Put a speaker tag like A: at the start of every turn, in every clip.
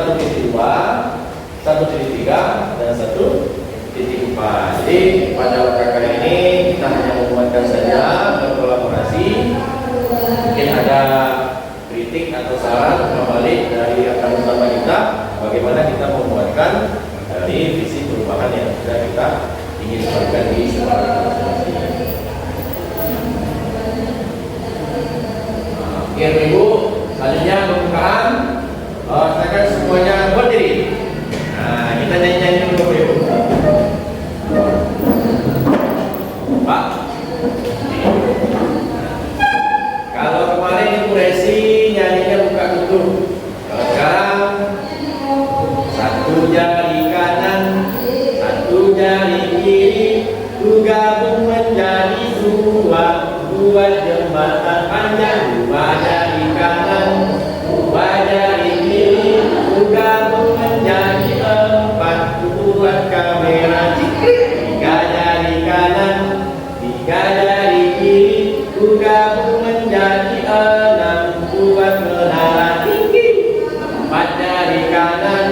A: 1.2, 1.3, dan 1.4. Jadi pada UKK ini kita hanya membuatkan saja, berkolaborasi. Mungkin ada kritik atau saran kembali dari rekan utama kita, bagaimana kita membuatkan dari visi perubahan yang sudah kita ingin sampaikan di sekolah masing-masing. Oke, Ibu, selanjutnya pembukaan. Silakan semuanya berdiri. Nah, kita nyanyi dulu, Ibu. Pak. Kalau kemarin Ibu Resi nyanyinya buka tutup. Kalau sekarang satu jari kanan, satu jari kiri, gabung menjadi dua, buat jembatan panjang. Dua jari kanan, dua jari kiri, gabung menjadi empat, buat kamera cikri. Tiga jari kanan, tiga jari kiri, gabung menjadi enam, buat menara tinggi. Empat jari kanan,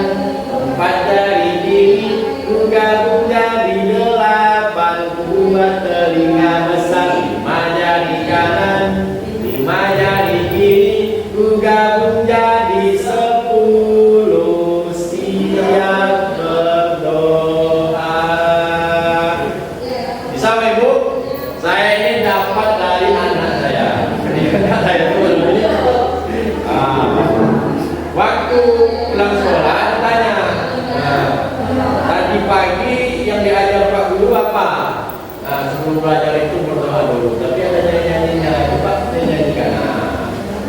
A: empat jari kiri, gabung jadi delapan, buat telinga besar. Lima jari kanan, lima jari kiri, gabung jadi 10. Siap berdoa. Bisa Pak Ibu? Saya ini dapat dari anak saya. Anak saya itu waktu pulang sekolah tanya, tadi pagi yang diajar Pak Guru apa? Nah, sebelum belajar itu berdoa dulu. Tapi ada nyanyinya, itu Pak, saya nyanyikan.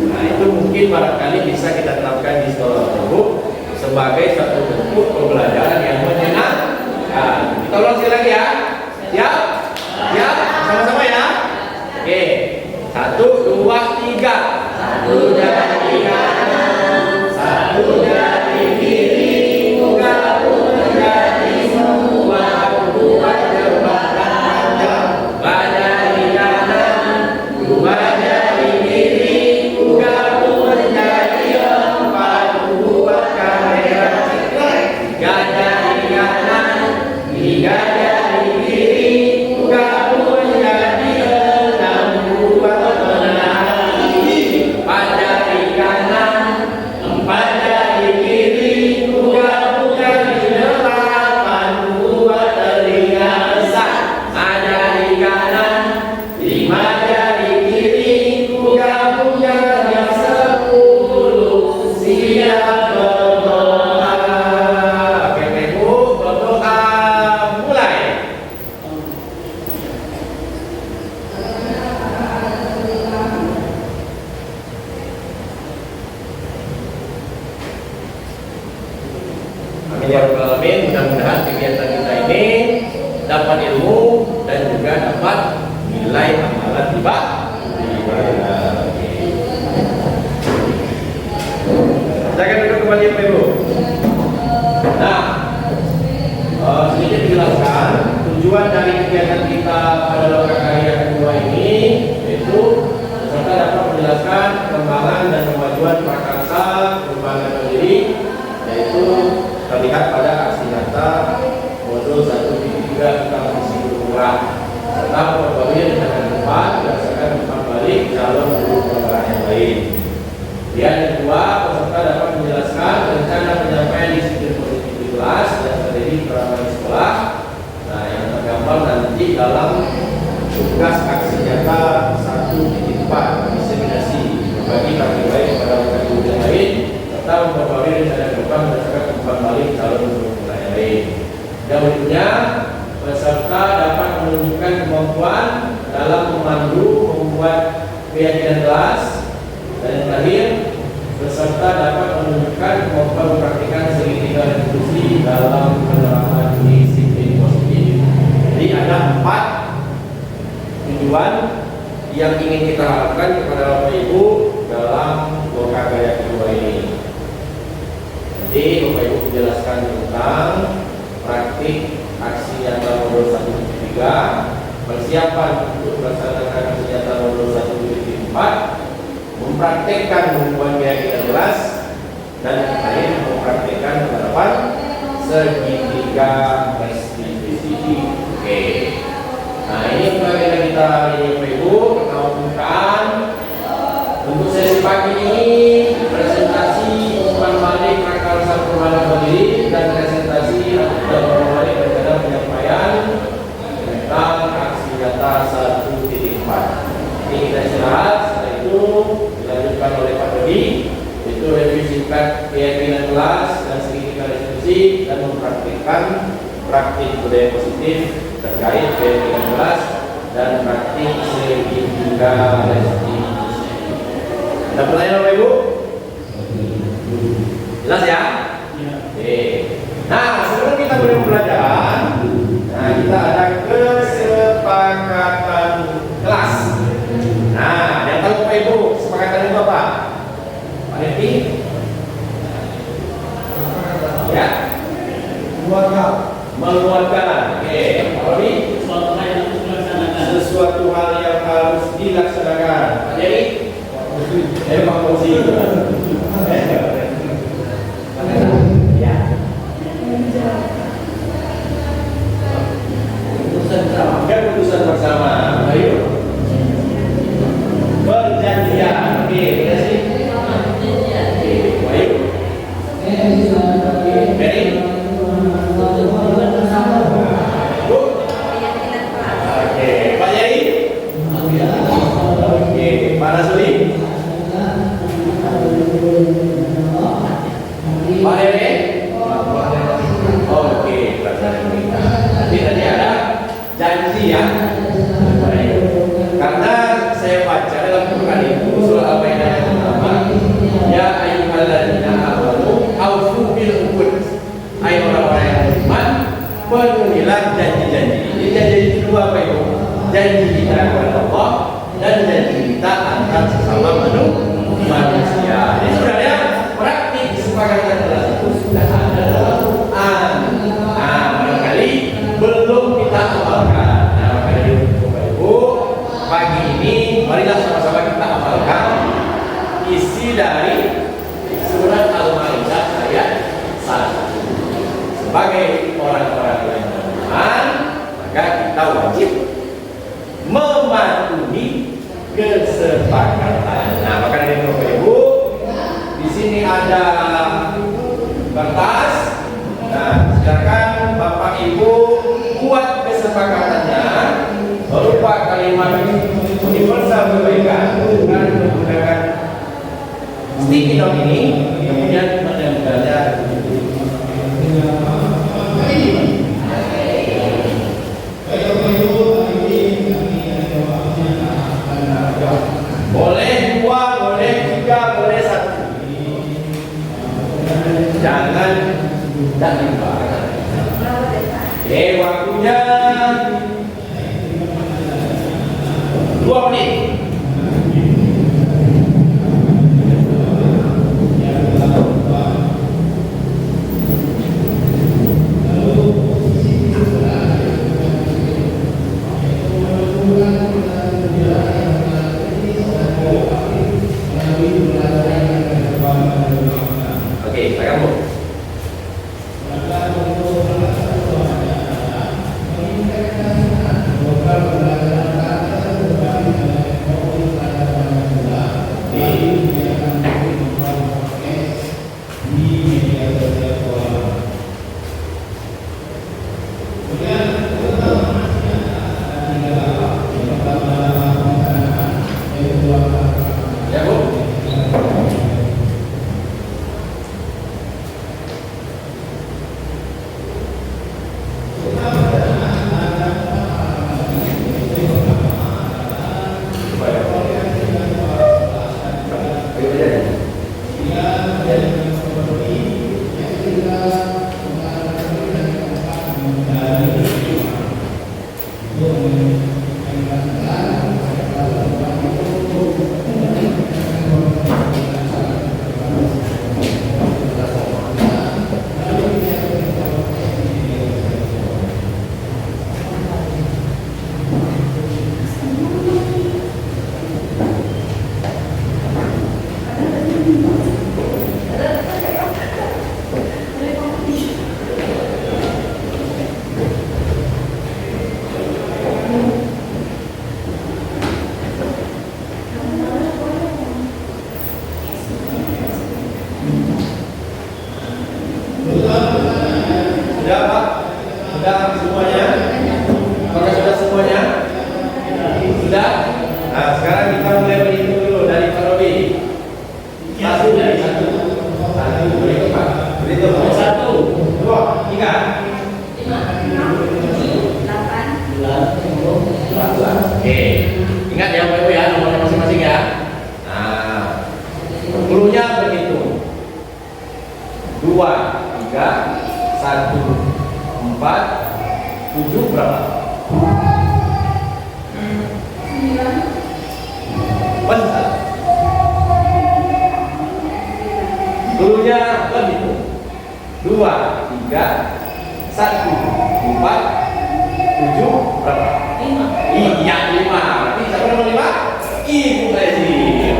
A: Nah, itu mungkin barangkali bisa kita terapkan di sekolah tersebut sebagai satu bentuk pembelajaran yang menyenangkan. Kita ulang sekali lagi ya. Siap? Siap? Sama-sama ya. Oke. 1, 2, 3. Satu jari kanan, satu jari kiri, gabung menjadi semua, buat jembatan panjang. Dua jari kanan, dua jari kiri, gabung menjadi empat, buat kamera cikri. Tiga jari kanan, tiga jari kiri, gabung menjadi enam, buat menara tinggi. Empat jari kanan, empat jari kiri, gabung jadi delapan, buat telinga besar. Lima jari kanan, lima jari kiri, gabung jadi 10. Siap berdoa. Oke, Ibu, berdoa mulai. Amin ya rabbal alamin. Mudah-mudahan kegiatan kita ini dapat ilmu dan juga dapat nilai amalan ibadah. Silakan duduk kembali Pak Ibu. Nah, sedikit dijelaskan tujuan dari kegiatan kita pada UKK yang kedua ini, yaitu peserta dapat menjelaskan perkembangan dan kemajuan prakarsa pengembangan mandiri, yaitu terlihat pada aksi nyata modul 1.3 tentang visi berkurang serta memperbarui rencana ke depan berdasarkan umpan balik calon guru pengembangan yang lain. Yang kedua, peserta dapat menjelaskan rencana penyampaian disiplin positif di kelas dan strategi penerapan sekolah. Nah, yang tergambar nanti dalam tugas aksi nyata 1.4 diseminasi berbagi praktik baik kepada guru yang lain serta memperbarui rencana ke depan berdasarkan umpan balik calon guru pengembangan yang lain. Yang berikutnya, peserta dapat menunjukkan kemampuan dalam memandu, membuat keyakinan kelas. Dan yang terakhir, peserta dapat menunjukkan kemampuan mempraktikkan segitiga revolusi dalam penerapan disiplin positif. Jadi ada 4 tujuan yang ingin kita harapkan kepada Bapak Ibu dalam UKK yang kedua ini. Jadi Bapak Ibu menjelaskan tentang praktik aksi nyata modul 1.3, persiapan untuk melaksanakan aksi nyata modul 1.4, mempraktekkan membuat keyakinan kelas, dan terakhir mempraktekkan 8 segitiga restitusi. Oke. Nah, ini pelajaran kita ini Bapak Ibu, pertama pembukaan. Untuk sesi pagi ini presentasi umpan balik akal satu malam berdiri dan presentasi dan balik rencana penyampaian tentang aksi nyata 1.4. Ini kita istirahat, setelah itu dilanjutkan oleh Pak Dodi, itu review singkat keyakinan kelas dan segitiga restitusi dan mempraktikkan praktik budaya positif terkait keyakinan kelas dan praktik segitiga restitusi. Ada pertanyaan Bapak Ibu? Jelas ya? Oke. Nah, sebelum kita mulai pembelajaran, nah kita ada kesepakatan kelas. Nah, yang tahu Bapak Ibu kesepakatan itu apa? Pak Neti? Ya. Menguatkan. Oke. Kalau ini sesuatu hal yang harus dilaksanakan. Pak Jadi? Pak Fauzi. Ya. Keputusan bersama. Ayo. Perjanjian. Oke, kita sih. Oke, ayo. Jadi. Oke, Pak Yai. Oke, Pak Rasuli. Pak Rene? Oke, pelajaran kita. Nanti tadi ada janji ya. Karena saya baca dalam Quran itu surah Al-Baqarah yang pertama, ya ayyuhalladzina amanu aufu bil uqud. Hai orang-orang yang beriman, penuhilah janji-janji. Jadi janji itu dua Pak Ibu. Janji kita kepada Allah dan janji kita antar sesama manusia. Jadi sebenarnya praktik kesepakatan kelas itu sudah ada dalam Quran. Nah, barangkali belum kita amalkan. Nah, maka dari itu Bapak Ibu, pagi ini marilah sama-sama kita amalkan isi dari surat Al-Maidah ayat 1. Sebagai orang-orang yang beriman, maka kita wajib mematuhi kesepakatan. Nah, maka dari itu Bapak Ibu, di sini ada kertas. Nah, silakan Bapak Ibu buat kesepakatannya berupa kalimat universal kebaikan dengan menggunakan sticky note ini, kemudian menempelnya. Boleh 2, boleh 3, boleh 1. Jangan barang. Oke, waktunya 2 menit. Oke, silakan Bu. Ya Bu. tiga. 15. Oke, ingat ya Bapak Ibu ya, nomornya masing-masing ya. Nah, gurunya berhitung 2, 3, 1, 4, 7 berapa?
B: 9.
A: Benar. Gurunya berhitung 2, 3, 1, 4, 7 berapa?
B: 5.
A: Iya 5. Berarti siapa nomor 5? Ibu Presi.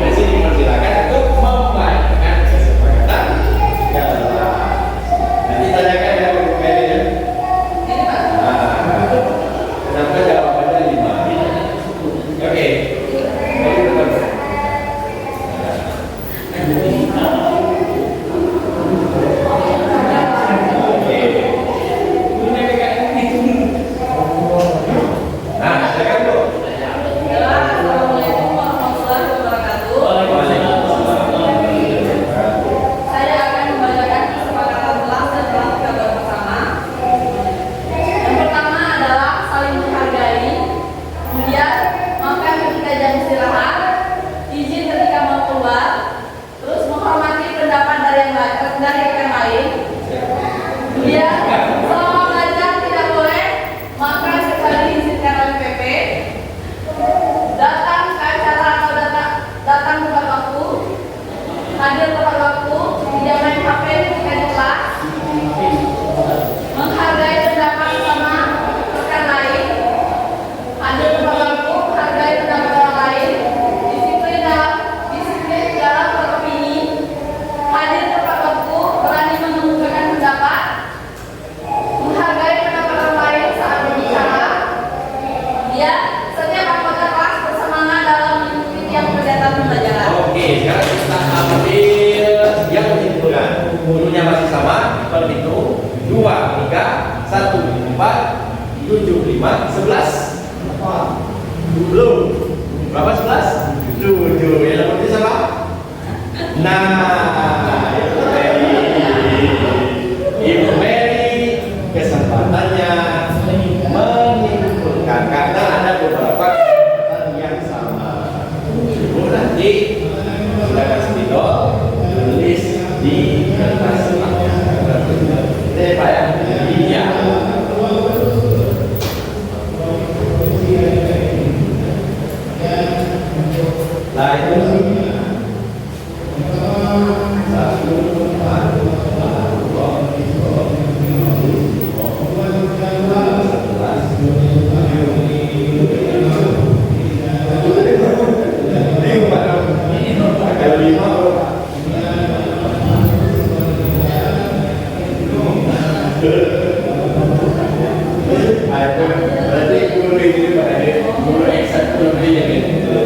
A: Presi dipersilakan untuk membacakan kesepakatan jelas. Nanti tanyakan ya Bu Mary ya.
B: Ini Pak.
A: Kenapa jawabannya 5? Oke. Nah, silakan Bu.
B: Assalamualaikum warahmatullahi wabarakatuh. Saya akan membacakan kesepakatan kelas dan kelas kabar bersama. Yang pertama adalah saling menghargai, kemudian makan ketika jam istirahat, izin ketika mau keluar, terus menghormati pendapat dari yang lain. Kemudian selama belajar tidak boleh makan kecuali diizinkan oleh PP. Datang ke acara atau datang tepat waktu, hadir tepat waktu, tidak main HP ketika di kelas, menghargai pendapat sama rekan lain, hadir tepat waktu, hargai pendapat orang lain, disiplin dalam beropini, hadir tepat waktu, berani mengemukakan pendapat, menghargai pendapat orang lain saat berbicara. Ya, setiap anggota kelas bersemangat dalam mengikuti tiap kegiatan pembelajaran.
A: Oke, sekarang kita ambil yang menyimpulkan. Gurunya masih sama, berhitung 2, 3, 1, 4, 7, 5, 11. Belum. Berapa 11? 7. Yang nomornya sama? Nah, Ibu Mary kesempatannya menyimpulkan karena ada beberapa kesempatan yang sama. Ibu nanti silakan spidol tulis di kertas. Ini Pak ya? Iya. Nah itu satu, berarti guru ini Pak Ade, guru eksak lebih yang itu.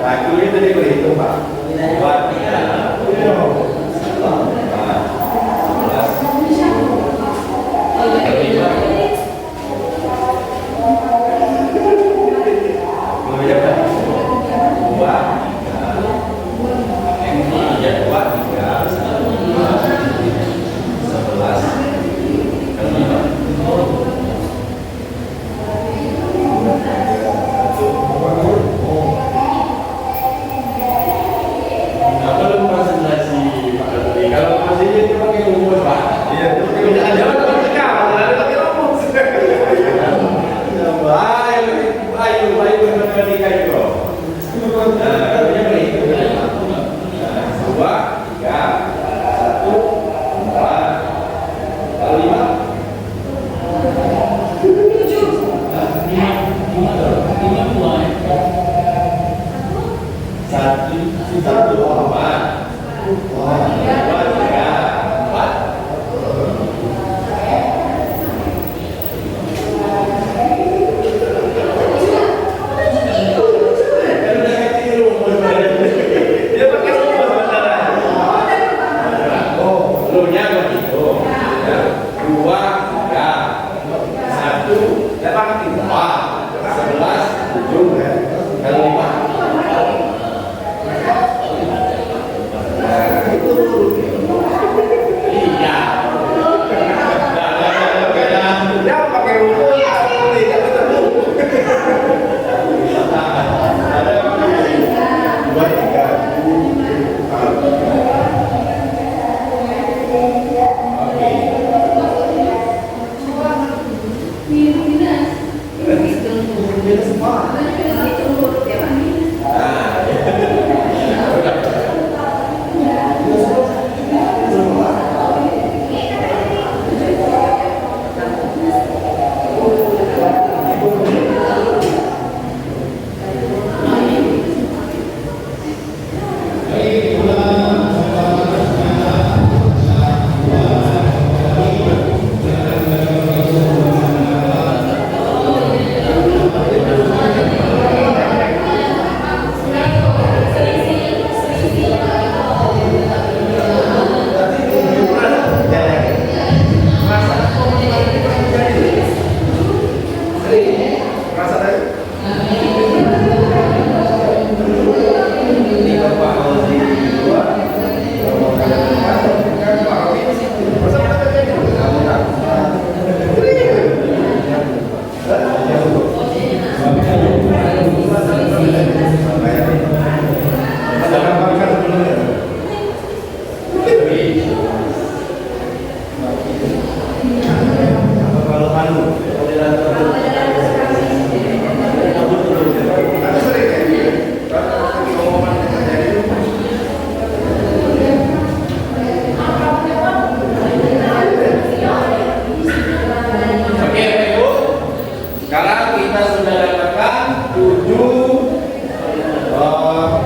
A: Aku itu dia berhitung Pak. 2, 11, 7. Kalau
B: Itu huruf ya Pak.
A: Nah, udah.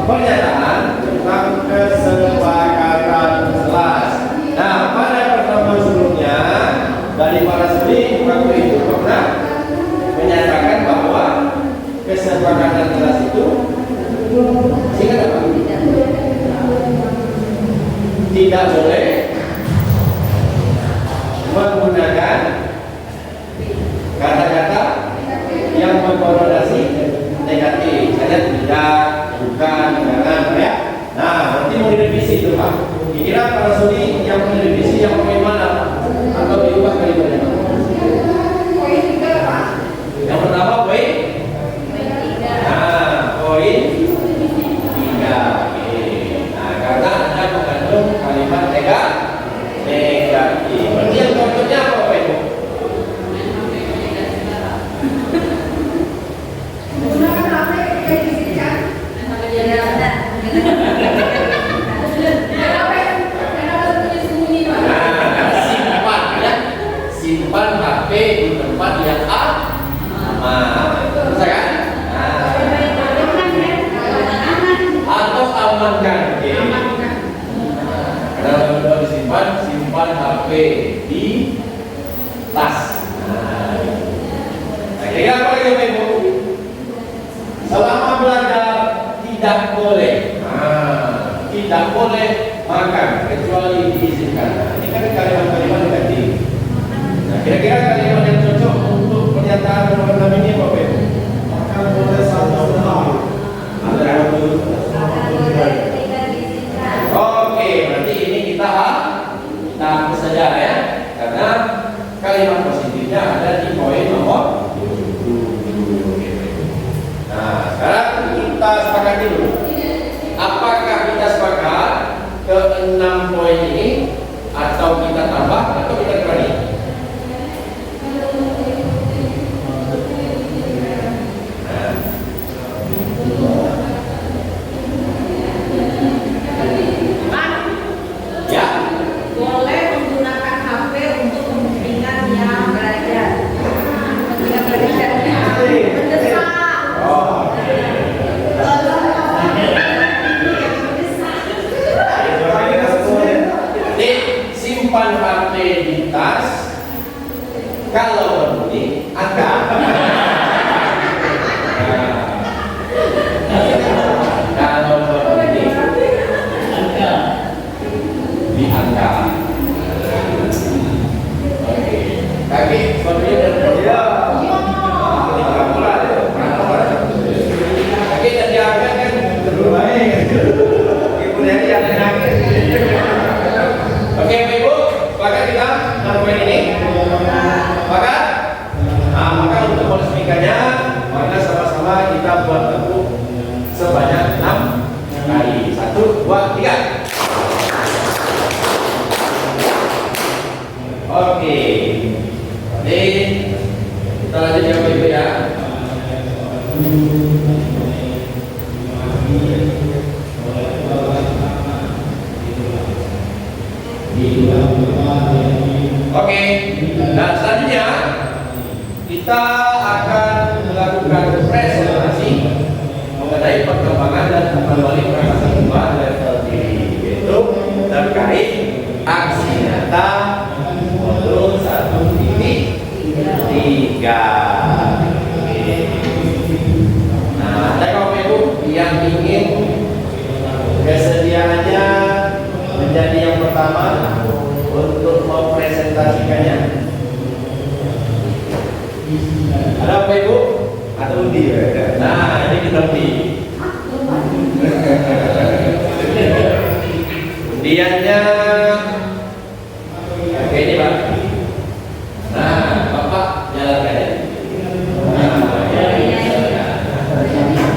A: Pernyataan tentang kesepakatan kelas. Nah, pada pertemuan sebelumnya dari para seni waktu itu pernah menyatakan bahwa kesepakatan kelas itu ingat apa? Tidak boleh menggunakan kata-kata yang berkonotasi negatif. Ada tidak, bukan, jangan, ya. Nah, nanti mau direvisi itu Pak. Kira para sudi yang mau direvisi yang poin mana? Atau diubah kalimatnya?
B: Poin 3 Pak.
A: Yang pertama poin? Nah, poin 3. Oke. Nah, karena ada mengandung kalimat negatif. Berarti yang contohnya apa Pak Ibu?
B: Menggunakan HP yang disediakan.
A: Simpan HP di tempat yang aman, bisa kan? Atau amankan, oke. Kalau disimpan, simpan HP di tas. Nah, kira apa lagi Ibu? Selama belajar tidak boleh, tidak boleh makan kecuali diizinkan. Nah, ini kan kalimat-kalimat negatif. Nah, kira-kira kalimat yang cocok untuk pernyataan nomor 6 ini apa Pak? Makan boleh satu hal. Ada yang dulu. Oke, berarti ini kita hapus saja ya, karena kalimat positifnya ada di poin nomor 7. Nah, sekarang kita sepakati dulu. Apakah kita sepakat ke 6 poin ini atau kita tambah atau kita kurangi? Ya.
B: Boleh menggunakan HP untuk kepentingan yang belajar. Kepentingan belajar. Mendesak.
A: Oh. Jadi simpan HP di tas. Kalau berbunyi, angkat. Kalau berbunyi, diangkat. Oke. Kaki seperti dia. Kaki dan diangkat kan terlalu baik. Ibu dari yang nangis. Oke, Ibu, sepakat kita poin ini? Sepakat? Nah, maka untuk meresmikannya, maka sama-sama kita buat tepuk sebanyak 6 kali. 1, 2, 3. Oke. Jadi kita lanjut ya Ibu ya. Oke, nah selanjutnya kita akan melakukan presentasi mengenai perkembangan dan kembali perasaan gempa level tinggi, yaitu terkait aksi nyata modul 1.3. Nah, ada Bapak Ibu yang ingin kesediaannya menjadi yang pertama untuk mempresentasikannya? Ada Bapak Ibu? Atau undi? Nah, ini kita undi. Undiannya oke ini Pak. Nah, Bapak jalankan ya.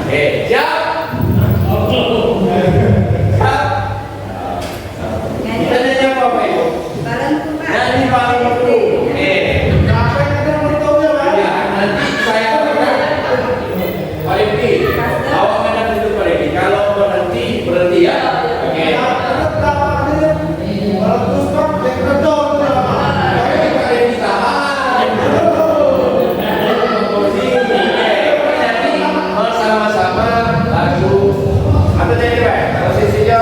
A: Oke, siap? Siap? Kita nyanyi apa Bapak Ibu? Nyanyi paling betul. Oke. Siapa yang ada menurutnya Pak? Ya, nanti saya akan Pak Ipki. Awak mana tutup Pak Ipki? Kalau berhenti, berhenti ya. Oke. Bersama-sama lagu atau jadi Pak? Posisinya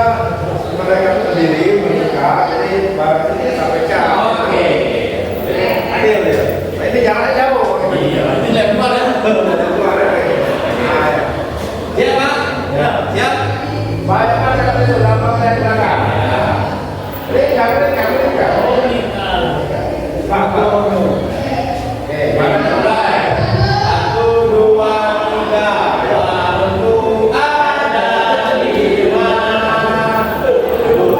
A: mereka berdiri menikah, jadi barang ini sampai jauh. Oke. Adil ya. Nah, ini jalan jauh. Iya, ini lebar ya. Lebar ya. Siap Pak? Ya. Siap? Banyak masyarakat itu dalam saya belakang. Ini jangan juga. Oh, ini. Pak. Oke, makan mulai. 1, 2, 3. Tentu ada di mana?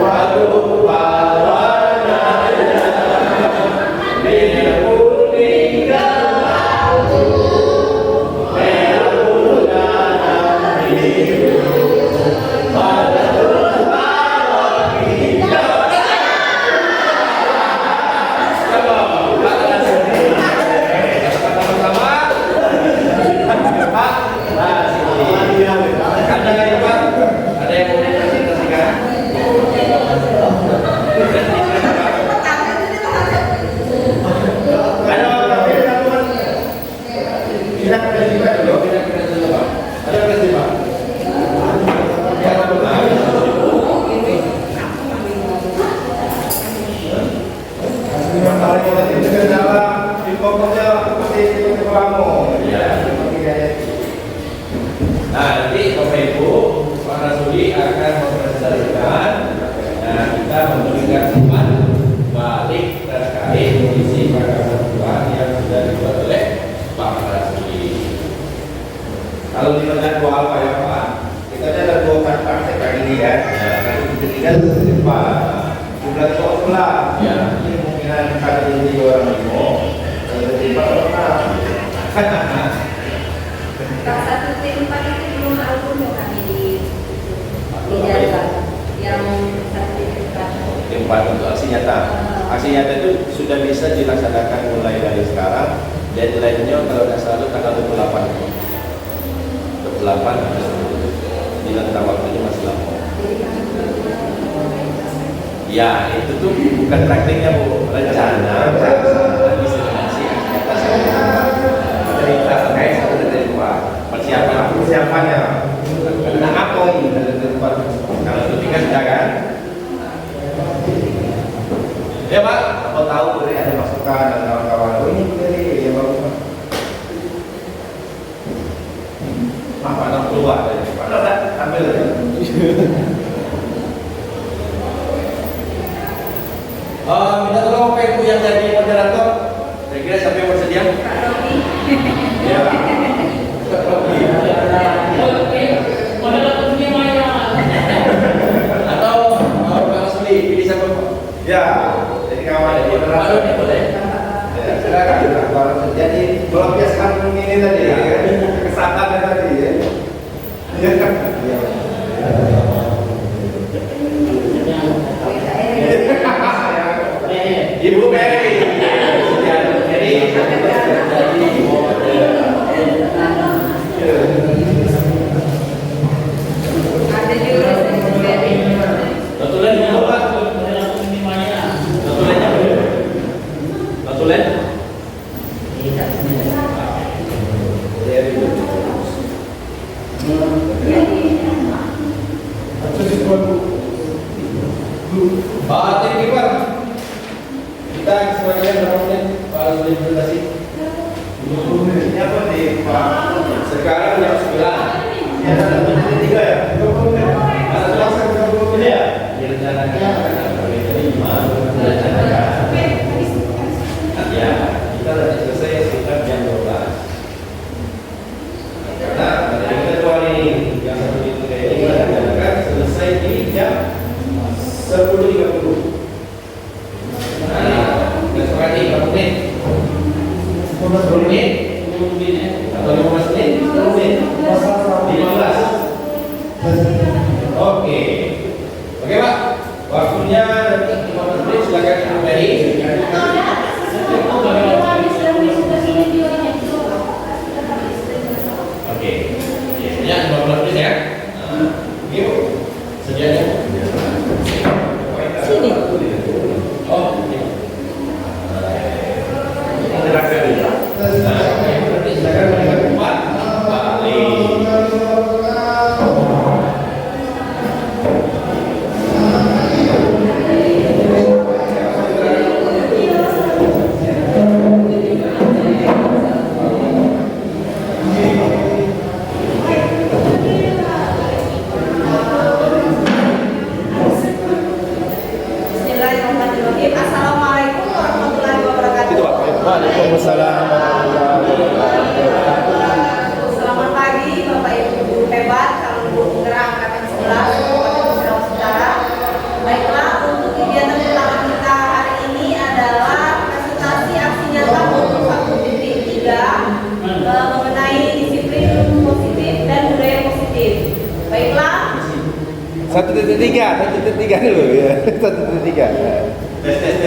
A: Lupa warnanya. Merah kuning dan merah muda dan biru. Pada lupa kita. Coba bukan sendiri. Sama-sama. Pak, nah sini. Ada nggak ya Pak? Ada yang mau presentasikan? Ada orang tidak presentasi dulu. Tidak presentasi dulu Pak. Ada presentasi Pak. Nah, nanti Bapak Ibu, Pak Rasuli akan mempresentasikan. Nah, kita memberikan umpan balik terkait isi peraturan yang sudah dibuat oleh Pak Rasuli. Kalau di tengah dua apa ya Pak? Kita ada dua kata sekali ini ya. Kalau ketiga Pak, jumlah sekolah. Ya, ini kemungkinan kata ini orang lima. Kalau ketiga orang.
B: Kalau 1.4 itu belum album ya kami di jalan yang 1.4.
A: Tempat untuk aksi nyata. Aksi nyata itu sudah bisa dilaksanakan mulai dari sekarang. Deadline-nya kalau tidak salah tanggal 28. 28 di rentang waktunya masih lama. Ya, itu tuh bukan praktiknya Bu, rencana distribusi nyata cerita terkait satu dari dua persiapannya. Nah, apa ini dari tempat? Kalau itu tinggal sudah kan? Ya Pak, apa tahu boleh ada masukan dan kawan-kawan? Oh ini dari ya bagus Pak. Apa anak keluar dari Pak? Ada ambil ya. Minta tolong Bapak Ibu yang jadi moderator. Saya kira siapa yang bersedia?
B: Pak Robi.
A: Ya. Pak Robi. Atau Pak Rasuli, pilih siapa Pak? Ya. Jadi kawan moderator ini boleh. Ya, silakan. Jadi melampiaskan ini tadi ya, kesatannya tadi ya. tiga ya? 20 menit. Ada selesai 20 menit ya? Direncanakan ya, kita sudah selesai sekitar jam 12. Karena materi kita dua ini, yang satu itu kayak ini kita rencanakan selesai di jam 10.30. Nah, besok lagi berapa menit? 10 menit? Atau 15 menit? 10 menit? 15. Oke. Oke Pak, waktunya nanti 15 menit silakan kembali. Oke, ya 15 menit ya. Yuk, sedianya.
B: Sini.
A: Oh, interaksi dulu. Nah, nanti silakan melihat tempat balik.
B: Bismillahirrahmanirrahim. Assalamualaikum warahmatullahi wabarakatuh.
A: Itu Pak. Waalaikumsalam warahmatullahi wabarakatuh.
B: Selamat pagi Bapak Ibu guru hebat, calon guru penggerak angkatan 11 Kabupaten Sulawesi Utara. Baiklah, untuk kegiatan pertama kita hari ini adalah presentasi aksi nyata modul 1.3 mengenai disiplin positif dan budaya positif. Baiklah.
A: 1.3 dulu ya. 1.3. Tes.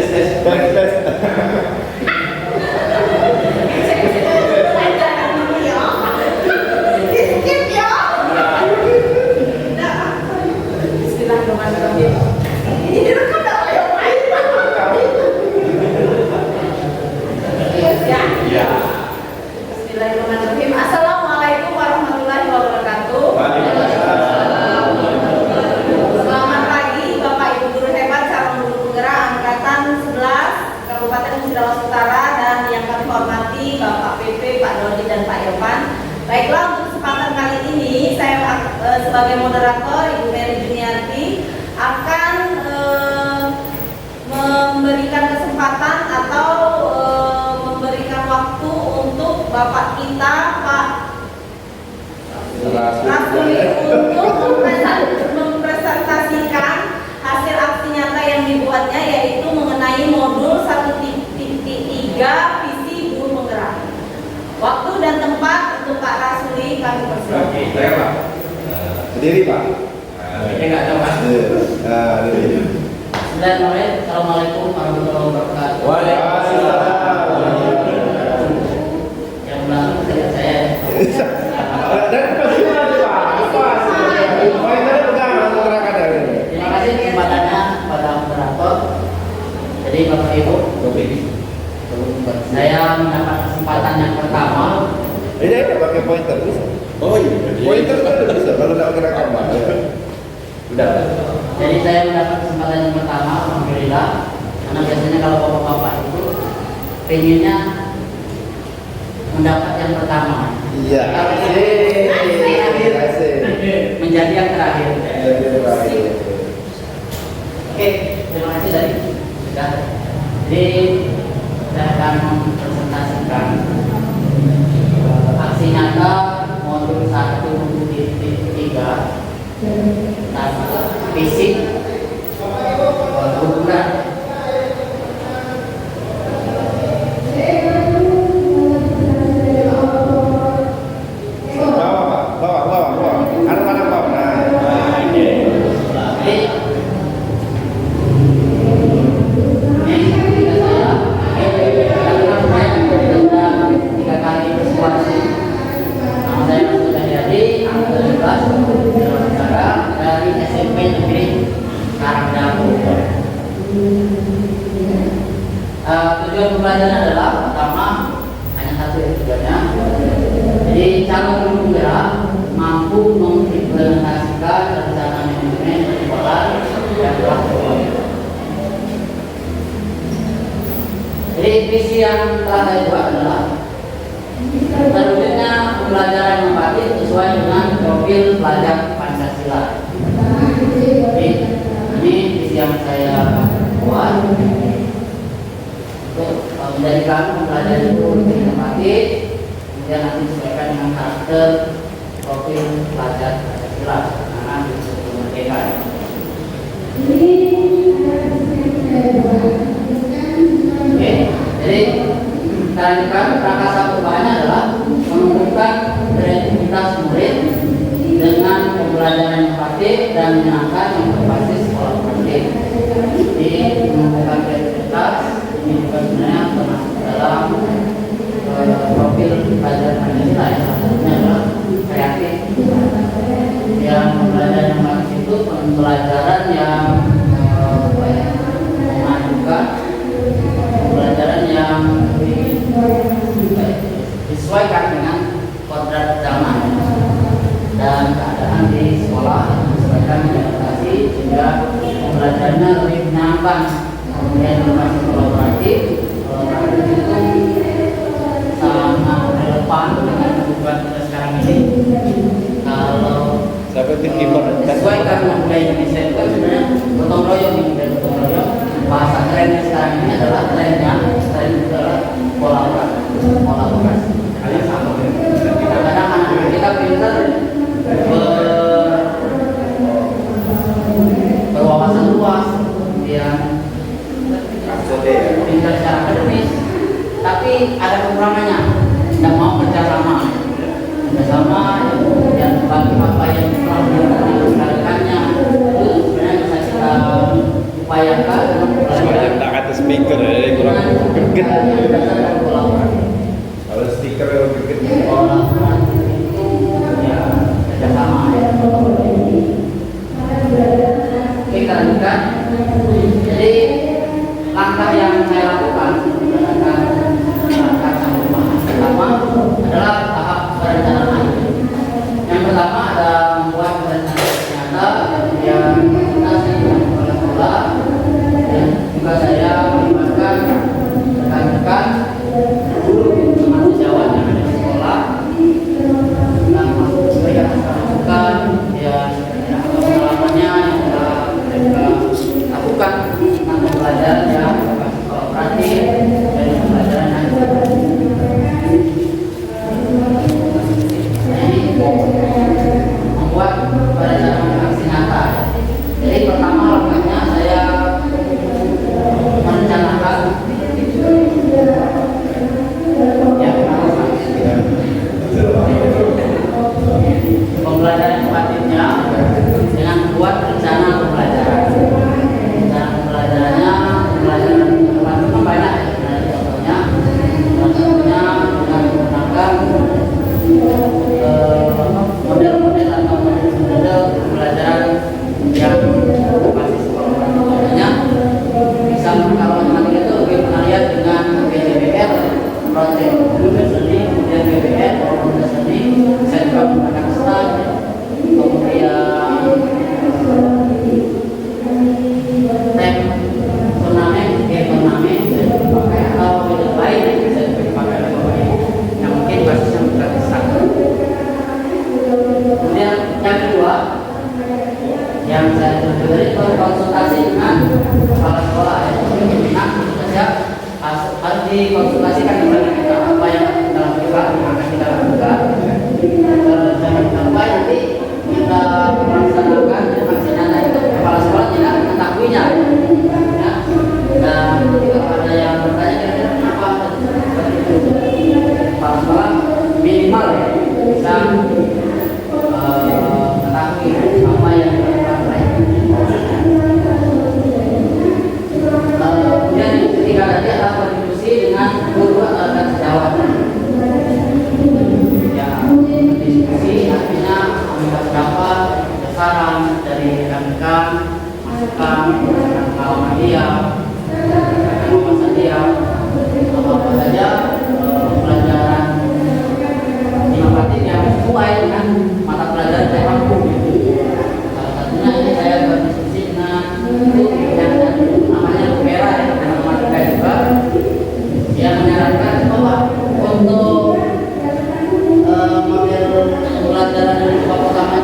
B: Bismillahirrahmanirrahim. Assalamualaikum warahmatullahi wabarakatuh. Selamat pagi Bapak Ibu guru hebat, calon guru penggerak angkatan 11 Kabupaten Sulawesi Utara dan yang kami hormati Bapak PP, Pak Dodi dan Pak Irfan. Baiklah, untuk kesempatan kali ini saya sebagai moderator Ibu Mary Juniarti akan memberikan kesempatan atau memberikan waktu untuk Bapak kita Pak Rasuli untuk mempresentasikan hasil aksi nyata yang dibuatnya, yaitu mengenai modul 1.3 visi guru penggerak. Waktu dan tempat untuk Pak Rasuli kami persilakan.
A: Oke, saya Pak. Sendiri Pak. Ini nggak ada Pak.
C: Bismillahirrahmanirrahim. Assalamualaikum warahmatullahi wabarakatuh.
A: Waalaikumsalam.
C: Yang belakang tidak saya.
A: Dan pasti ada Pak. Apa? Saya pegang masyarakat hari ini.
C: Terima kasih kesempatannya pada moderator. Jadi Bapak Ibu, saya mendapat kesempatan yang pertama.
A: Ini ada pakai pointer bisa. Oh iya. Pointer kan bisa kalau nggak gerak apa. Udah.
C: Jadi saya mendapat kesempatan yang pertama, alhamdulillah. Karena biasanya kalau bapak-bapak itu pengennya mendapat yang pertama.
A: Iya. Asik.
C: Menjadi yang terakhir. Oke, terima kasih tadi. Sudah. Jadi saya akan mempresentasikan aksi nyata modul 1.3 tentang fisik ukuran.
A: Bawah. Anak-anak bawah. Nah, ini.
C: Jadi ini saya tentang 3 kali persuasi. Nama saya Mas Hadi, angkatan 11 Utara dari SMP Negeri Karangdawu. Tujuan pembelajaran adalah pertama, hanya satu ya tujuannya. Jadi calon guru penggerak mampu mengimplementasikan rencana manajemen penjualan dan pelaksanaan. Jadi visi yang telah saya buat adalah terwujudnya pembelajaran yang baik sesuai dengan profil pelajar Pancasila. Jadi ini visi yang saya buat untuk menjadikan pembelajaran itu lebih tematik, kemudian nanti disesuaikan dengan karakter profil pelajar Pancasila karena disebut kemerdekaan. Oke, jadi kita lanjutkan. Kerangka satu bahannya adalah menumbuhkan kreativitas murid dengan pembelajaran yang praktik dan menyenangkan yang berbasis kolaboratif. Jadi menumbuhkan kreativitas ini juga sebenarnya termasuk dalam profil pelajar Pancasila yang salah satunya adalah kreatif. Yang pembelajaran yang praktik itu pembelajaran yang memajukan, pembelajaran yang disesuaikan dengan kodrat zaman dan keadaan di sekolah, disesuaikan dengan adaptasi sehingga pembelajarannya lebih menyenangkan. Kemudian berbasis kolaboratif itu sangat relevan dengan kebutuhan kita sekarang ini. Kalau disesuaikan dengan budaya Indonesia itu sebenarnya gotong royong dan gotong royong. Bahasa trennya sekarang ini adalah tren adalah kolaborasi. Kadang-kadang anak kita pintar berwawasan luas, kemudian pintar secara akademis, tapi ada kekurangannya, tidak mau kerjasama, yang bagi apa yang telah dilakukannya itu sebenarnya bisa kita upayakan
A: Semacam tak kata speaker, kurang greget. Kalau stiker greget.
C: Ya, kerjasama ya. Oke, kita lanjutkan. Jadi langkah yang saya lakukan berdasarkan langkah yang pertama adalah tahap perencanaan. Yang pertama ada membuat perencanaan nyata yang nanti oleh sekolah, dan juga saya melibatkan rekan-rekan guru termasuk sejawat yang ada di sekolah dan memberikan masukan dan pengalamannya yang telah mereka lakukan tentang pembelajaran yang kooperatif dan pembelajaran yang membuat perencanaan aksi nyata. Jadi pertama langkahnya saya merencanakan pembelajaran kooperatifnya dengan membuat rencana pembelajaran. Rencana pembelajarannya, pembelajaran kooperatif banyak ya, contohnya dengan menggunakan model-model atau model pembelajaran yang berbasis kolaboratif. Contohnya, bisa kalau matematika itu lebih penalian dengan PJBR, project group seni, kemudian BBR, program seni, bisa juga menggunakan STAR, kemudian tem turnamen, turnamen bisa dipakai atau metode lain yang bisa dipakai oleh Bapak Ibu yang mungkin basisnya bukan STAR. Kemudian yang kedua yang saya tujukan itu konsultasi dengan kepala sekolah ya. Nah, saja harus dikonsultasikan kepada kita apa yang dalam kita akan kita lakukan. Sampai nanti kita melaksanakan aksi nyata itu kepala sekolah tidak mengetahuinya. Ya. Dan jika ada yang bertanya kira-kira kenapa seperti itu, kepala sekolah minimal ya bisa mengetahui apa yang dilakukan oleh kemudian ketiga tadi adalah berdiskusi dengan guru atau rekan sejawat. Ya, berdiskusi artinya meminta pendapat, saran dari rekan-rekan, masukan, pengalaman dia, wawasan dia, apa saja pelajaran inovatif yang sesuai dengan mata pelajaran saya mampu. Salah satunya ini saya berdiskusi dengan guru yang namanya Bu Vera ya, matematika juga, yang menyarankan bahwa untuk model pembelajaran yang pertama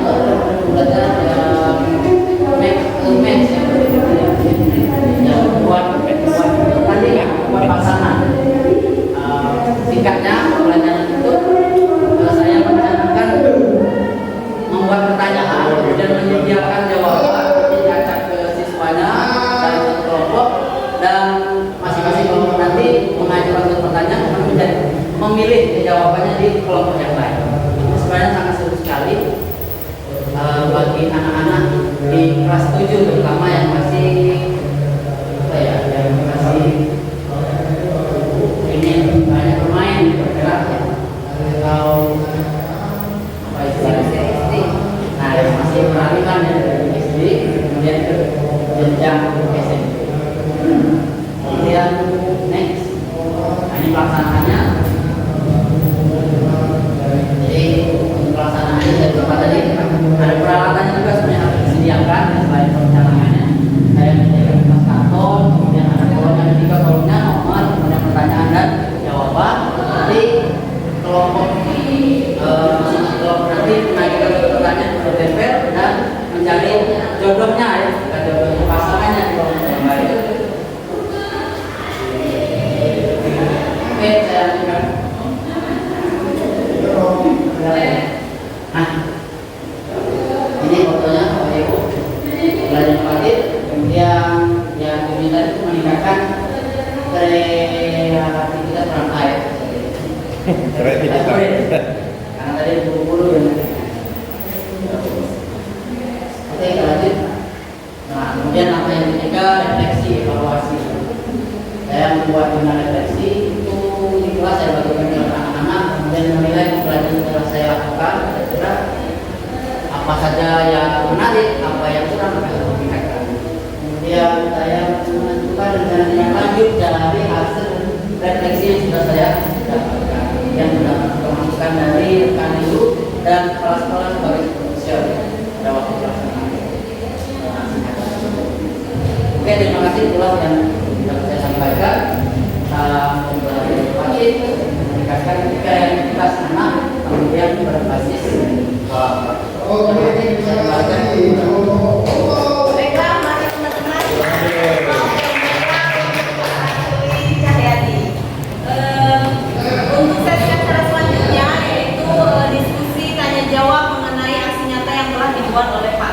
C: dilakukan ya dari SD kemudian ke jenjang SMP. Kemudian next, nah, ini pelaksanaannya. Jadi untuk pelaksanaannya saya lupa tadi ada peralatannya juga sebenarnya harus disediakan ya, selain perencanaannya. Saya menyediakan kertas karton, kemudian ada kolomnya, ada 3 kolomnya, nomor, kemudian pertanyaan dan jawaban. Nanti kelompok nanti mengajukan pertanyaan ke tempel dan mencari jodohnya ya, jodoh pasangannya di kolom yang baik. Oke, saya lanjutkan. Nah, ini fotonya Bapak Ibu. Belajar Fatih, kemudian yang diminta itu meningkatkan kreativitas orang air.
A: Kreativitas.
C: Karena tadi buru-buru ya. Oke, kita lanjut. Nah, kemudian apa yang ketiga, refleksi, evaluasi. Saya membuat jurnal refleksi itu di kelas saya bagikan ke anak-anak, kemudian menilai pelajaran yang telah saya lakukan, kira-kira apa saja yang menarik, apa yang kurang, apa yang meningkatkan. Kemudian saya menentukan rencana tindak lanjut dari hasil refleksi yang sudah saya dapatkan, yang sudah memasukkan dari rekan itu dan kepala-kepala sebagai spesial pada waktu pelaksanaan. Oke, terima kasih itulah yang dapat saya sampaikan. Wajib meningkatkan kreativitas anak, kemudian berbasis
B: Baiklah, mari teman-teman. Untuk sesi acara selanjutnya yaitu diskusi tanya jawab mengenai aksi nyata yang telah dibuat oleh Pak.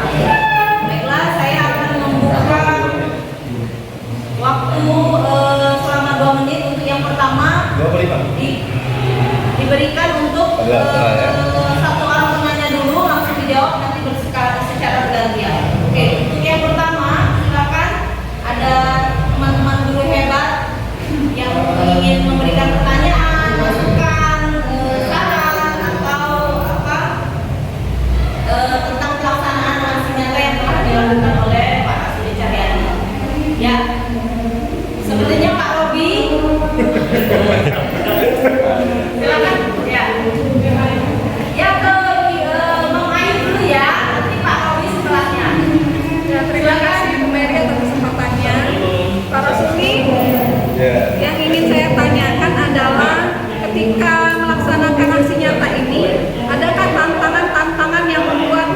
B: Baiklah, saya akan membuka waktu selama 2 menit untuk yang pertama.
A: 25.
B: Diberikan untuk satu orang penanya dulu langsung dijawab, nanti secara bergantian. Oke, untuk yang pertama silakan ada teman-teman guru hebat yang ingin memberikan pertanyaan, masukan, saran atau apa tentang pelaksanaan aksi nyata yang telah dilakukan oleh Pak Rasuli Cahyadi. Ya, sepertinya Pak Robi. Silakan ya. Ya ke Mang Ayu dulu ya, nanti Pak Robi setelahnya.
D: Ya, terima kasih Bu Mary atas kesempatannya. Pak Rasuli, yang ingin saya tanyakan adalah ketika melaksanakan aksi nyata ini, adakah tantangan-tantangan yang membuat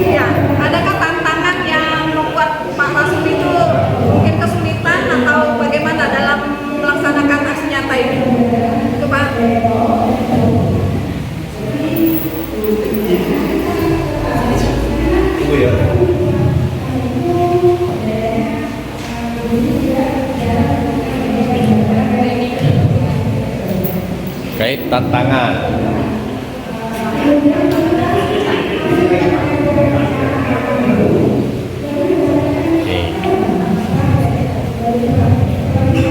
D: ya, adakah tantangan yang membuat Pak Rasuli itu mungkin kesulitan atau bagaimana dalam melaksanakan aksi nyata ini? Itu Pak.
A: Tunggu ya. Kait tantangan.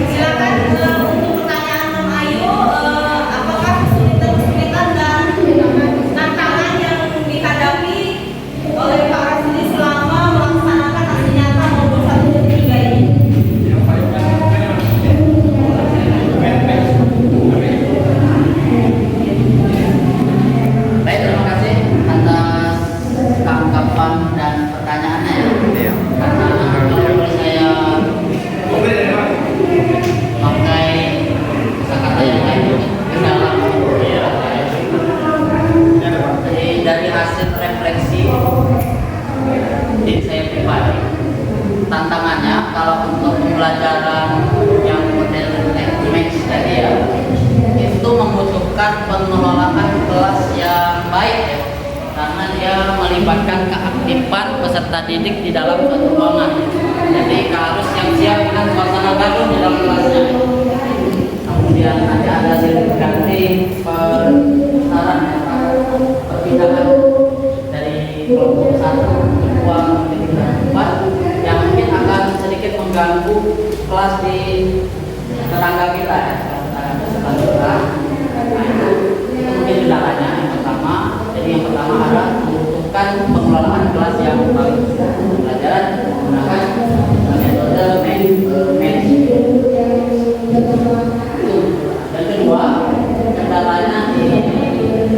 B: Silakan untuk pertanyaan Mang Ayu, apakah kesulitan-kesulitan dan tantangan yang dihadapi oleh Pak Rasuli selama melaksanakan aksi nyata maupun 1.3 ini?
C: Baik, terima kasih atas tanggapan dan pertanyaannya ya. Karena kalau saya pakai kata-kata yang lain kendala. Jadi dari hasil refleksi saya pribadi, tantangannya kalau untuk pembelajaran yang model match tadi ya, itu membutuhkan pengelolaan kelas yang baik ya, karena dia melibatkan keaktifan peserta didik di dalam satu ruangan. Jadi harus siap-siap dengan suasana baru di dalam kelasnya. Kemudian ada silih ganti perputaran perpindahan dari kelompok 1, 2, 3, 4 yang mungkin akan sedikit mengganggu kelas di tetangga kita ya, tetangga kita. Nah, itu mungkin kendalanya yang pertama.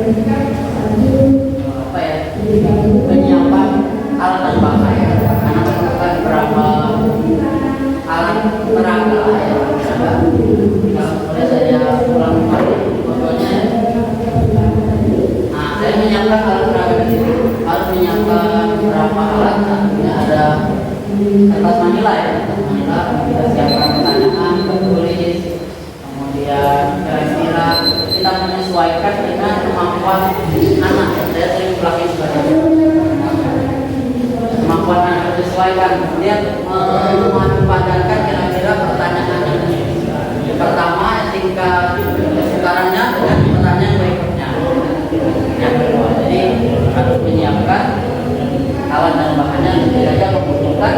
C: apa ya, penyiapan alat dan bahan karena menemukan beberapa alat peraga lah ya. Kalau boleh saya ulang kembali contohnya, nah saya menyiapkan alat peraga di sini, harus menyiapkan beberapa alat. Nah, ada kertas manila ya, kertas manila kita siapkan pertanyaan, tertulis, kemudian kira-kira kita menyesuaikan dengan kemampuan anak. Saya sering ulangi sebagai kemampuan anak menyesuaikan, kemudian memadupadankan kira-kira pertanyaan yang pertama tingkat kesukarannya dengan pertanyaan berikutnya. Yang kedua, jadi harus menyiapkan alat dan bahannya, tidak saja membutuhkan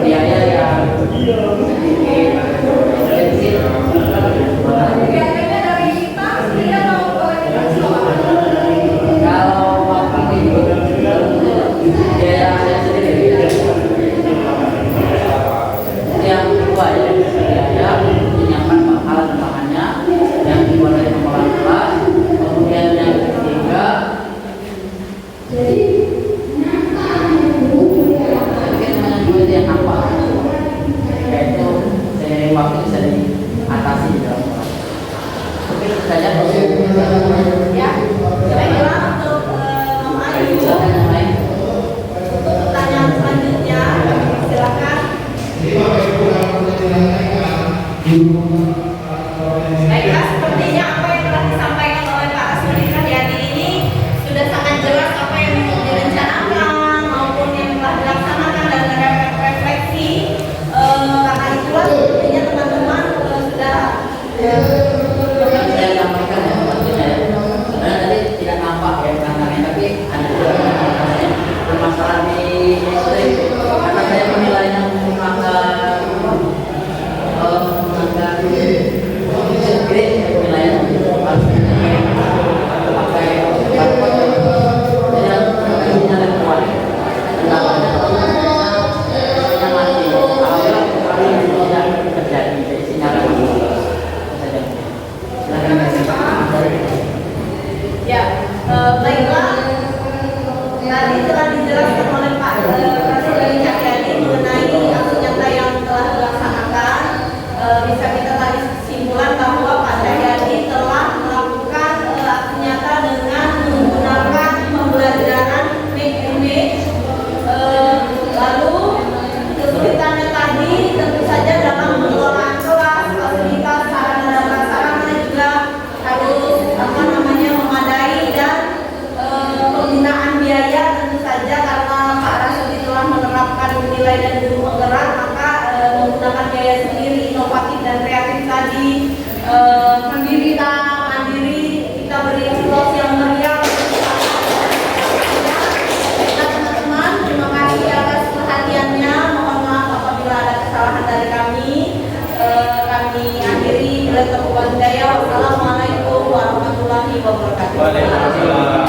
C: biaya yang sedikit ekstensif.
D: Biayanya dari kita sendiri atau komunitas
C: Kalau bapak ibu biaya saya sendiri. Yang kedua ya, biaya menyiapkan alat dan bahannya. Yang kedua dari pengelolaan kelas. Kemudian yang ketiga, yang apa? Yaitu seiring waktu bisa diatasi di dalam kelas. Mungkin itu saja.
B: Ya, baiklah untuk Ayu.
C: Silakan yang lain.
B: Untuk pertanyaan selanjutnya, silakan. Baiklah, sepertinya apa yang telah disampaikan oleh Pak Rasuli Karyadi ini sudah sangat jelas apa yang direncanakan maupun yang telah dilaksanakan dan refleksi. Karena itulah sepertinya teman-teman sudah
C: Saya sampaikan ya, maksudnya ya. Sebenarnya tadi tidak nampak ya tantangannya, tapi ada permasalahan di SD karena saya penilaian menggunakan grade ya, penilaian harus pakai barcode. Jadi hasilnya lebih kuat. Sinyalnya mati. Alhamdulillah kami tidak terjadi, jadi sinyalnya mati.
B: ya, baiklah. Tadi telah dijelaskan oleh Pak Rasuli Karyadi mengenai aksi nyata yang telah dilaksanakan. Bisa kita tarik kesimpulan bahwa Pak Cahyadi telah melakukan aksi nyata dengan menggunakan pembelajaran make and make. Lalu kesulitannya tadi tentu saja dalam mengelola kelas, fasilitas, sarana dan prasarana juga harus memadai, dan penggunaan biaya tentu saja karena Pak Rasuli telah menerapkan nilai dan guru penggerak, maka menggunakan biaya sendiri, inovatif dan kreatif tadi. Mandiri kita beri aplaus yang meriah. Baiklah teman-teman, terima kasih atas perhatiannya. Mohon maaf apabila ada kesalahan dari kami. Kami akhiri bila terbuat daya. Wassalamualaikum warahmatullahi wabarakatuh.
A: Waalaikumsalam.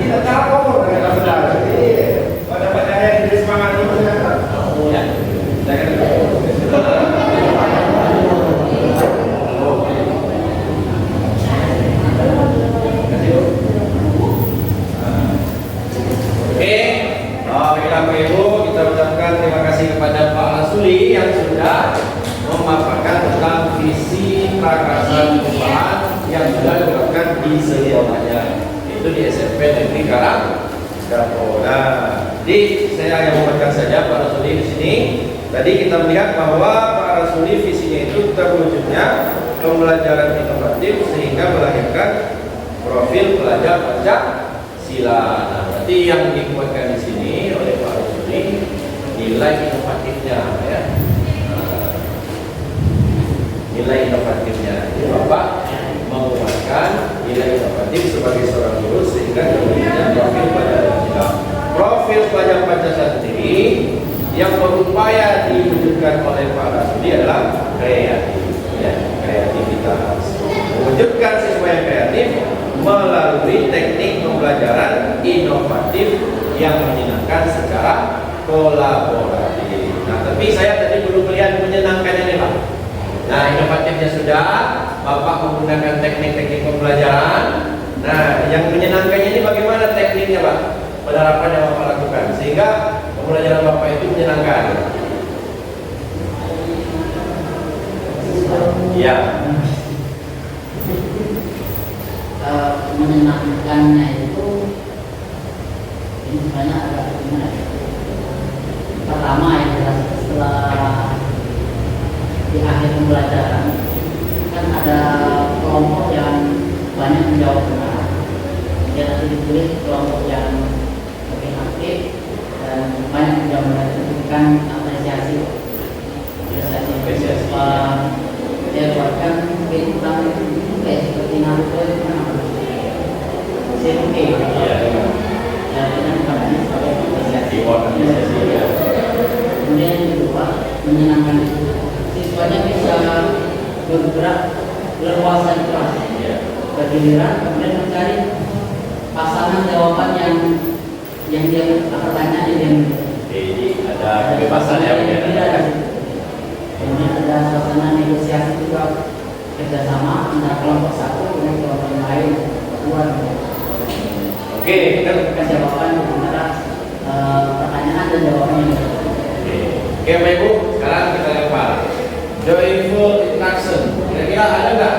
A: Kita tahu dengan saudara. Pada yang diberi semangat itu ya. Oke, baiklah Bapak Ibu, kita ucapkan terima kasih kepada Pak Rasuli yang sudah memaparkan tentang visi prakarsa perubahan yang sudah dilakukan di sekolahnya, itu di SMP Negeri Karanggapo. Nah, jadi saya yang membacakan saja Pak Rasuli di sini. Tadi kita melihat bahwa Pak Rasuli visinya itu terwujudnya pembelajaran inovatif sehingga melahirkan profil pelajar Pancasila. Nah, berarti yang dikuatkan di sini oleh Pak Rasuli nilai inovatifnya, ya. Nilai inovatifnya. Jadi Bapak menguatkan nilai inovatif sebagai seorang guru sehingga terwujudnya profil pelajar Pancasila. Profil pelajar Pancasila sendiri yang berupaya diwujudkan oleh Pak Rasuli adalah kreatif, ya, kreativitas. Mewujudkan siswa yang kreatif melalui teknik pembelajaran inovatif yang menyenangkan secara kolaboratif. Nah, tapi saya tadi belum melihat menyenangkan ini, Pak. Nah, inovatif relatifnya sudah, Bapak menggunakan teknik-teknik pembelajaran. Nah, yang menyenangkannya ini bagaimana tekniknya, Pak? Penerapan yang Bapak lakukan sehingga pembelajaran Bapak itu menyenangkan. Iya.
C: Menyenangkannya itu ini sebenarnya agak gimana ya? Pertama ya jelas setelah di akhir pembelajaran kan ada kelompok yang banyak menjawab benar. Ya nanti dipilih kelompok yang lebih aktif dan banyak menjawab benar, itu kan apresiasi. Dia buatkan mungkin kurang seperti Naruto itu kan CMK ya dengan kamarnya sebagai apresiasi. Kemudian yang kedua menyenangkan itu siswanya bisa bergerak leluasa di kelas, bergiliran kemudian mencari pasangan jawaban yang dia pertanyaannya yang
A: Jadi ada kebebasan ya.
C: Kemudian ada suasana negosiasi juga, kerjasama antara kelompok satu dengan kelompok yang lain, kedua.
A: Oke, kita
C: jawaban antara pertanyaan dan jawabannya.
A: Oke, Bapak Ibu, sekarang kita lempar joyful interaction. Kira-kira ada nggak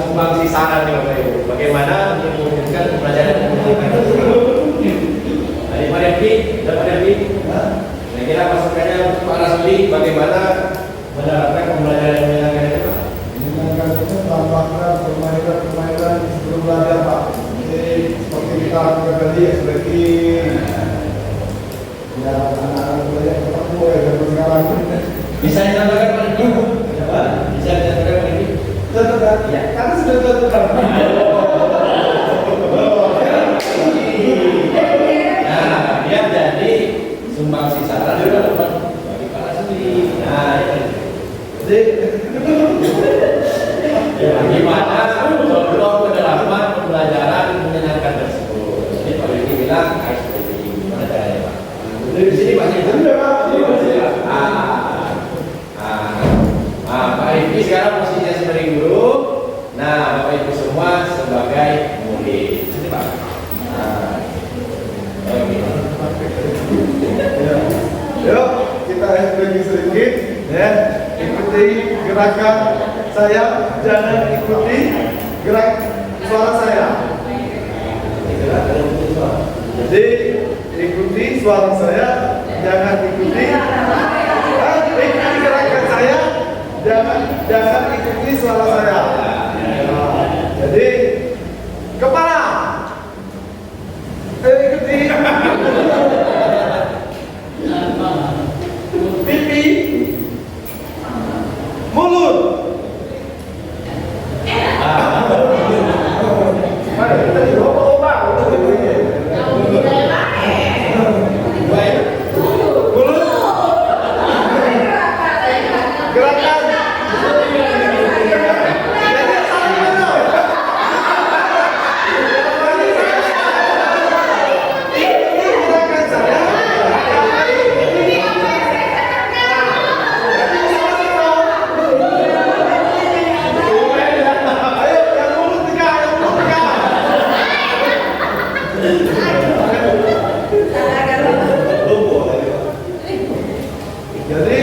A: sumbangsi saran nih Bapak Ibu? Bagaimana untuk mewujudkan pembelajaran yang menyenangkan? Dari Pak Devi, dan Pak Devi, kira-kira masukannya untuk Pak Rasuli, bagaimana menerapkan pembelajaran yang menyenangkan itu?
E: Menyenangkan itu tambahkan permainan sebelum belajar, Pak. Jadi seperti kita lakukan tadi ya, seperti ya anak-anak belajar ketemu ya zaman sekarang.
A: Bisa disampaikan Pak Devi? Bisa disampaikan Pak Devi?
E: Tentukan, ya, karena sudah tentukan.
A: Nah, dia jadi sumbangsi saran juga bagi Pak Rasuli. Nah,
E: Jadi
A: gimana contoh penerapan pembelajaran menyenangkan tersebut? Jadi Pak Devi bilang harus seperti ini. Gimana caranya Pak? Di sini Pak Devi. Pak Devi sekarang posisinya sebagai guru. Nah, Bapak Ibu semua sebagai murid. Sini Pak.
E: yuk kita explaining sedikit ya, ikuti gerakan saya, jangan ikuti gerak suara saya. Jadi ikuti suara saya, jangan ikuti gerakan saya, jangan ikuti suara saya. Nah, jadi kepala ikuti pipi, mulut. Mari kita coba. Mulut. Gerakan. Jadi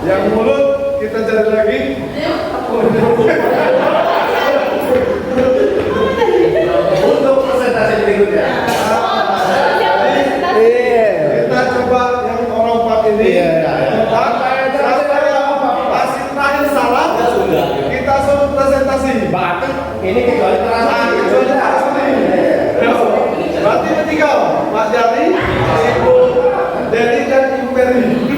E: yang mulut kita cari lagi.
A: Untuk presentasi berikutnya.
E: Kita coba yang orang empat ini. Masih terakhir salah. Kita suruh presentasi.
A: Bahkan ini kecuali terasa.
E: Berarti bertiga, Pak Jari, Ibu Dedi dan Ibu Peri.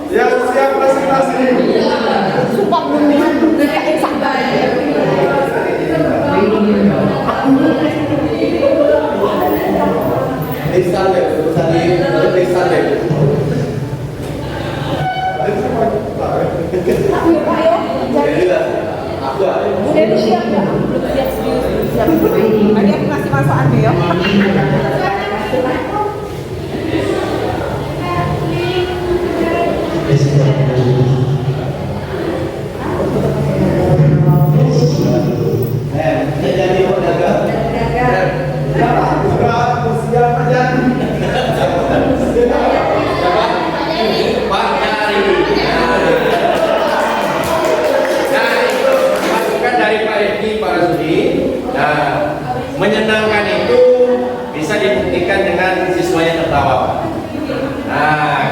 E: Yang siap presentasi.
B: Sumpah belum ngerjain sampai.
A: Instagram, bisa di Instagram.
B: Ayo,
A: Jadi lah, aku ada.
B: udah siap ya? Siap serius. Tadi aku ngasih masukannya ya.
A: Bisa Nah, itu masukan dari Pak Edi, Pak Rasudi. Nah, menyenangkan itu bisa dibuktikan dengan siswanya tertawa, Pak. Nah,